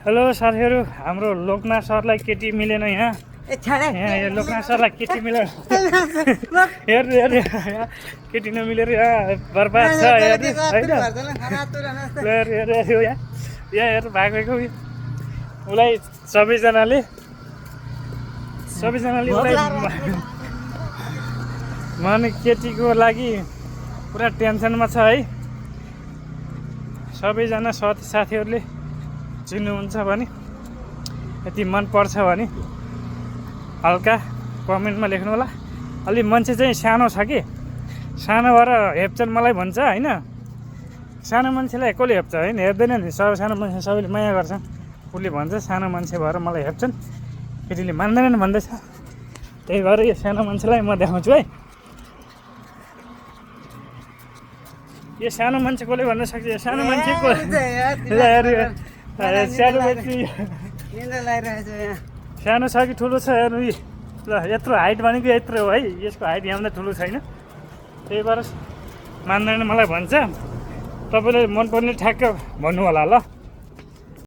Hello साथीहरू, हाम्रो लोकनाथ सरलाई केटी मिलेन यहाँ। यहाँ लोकनाथ सरलाई केटी मिलेन। हेर्नु हेर्नु केटी नमिलेर यहाँ बर्बाद छ हेर्नु होइन। यहाँ हेर्नु भागेको उसलाई सबैजनाले उसलाई भने केटीको लागि पुरा टेन्सनमा छ है। सबैजना साथीहरूले चिन्नुहुन्छ भने यति मनपर्छ भने हल्का कमेन्टमा लेख्नु होला। अलि मान्छे चाहिँ सानो छ कि सानो भएर हेप्छन् मलाई भन्छ होइन। सानो मान्छेलाई कसले हेप्छ होइन, हेर्दैन नि। सानो मान्छे सबैले माया गर्छन्। उसले भन्छ सानो मान्छे भएर मलाई हेप्छन्, केटीले मान्दैनन् भन्दैछ। त्यही भएर यो सानो मान्छेलाई म देखाउँछु है। यो सानो मान्छे कसले भन्न सक्छ? यो सानो मान्छेको सानो छ कि ठुलो छ हेर्नु। ल यत्रो हाइट भनेको यत्रो हो है, यसको हाइट यहाँभन्दा ठुलो छैन। त्यही भएर मान्दैन मलाई भन्छ। तपाईँले मनपर्ने ठ्याक्क भन्नु होला ल।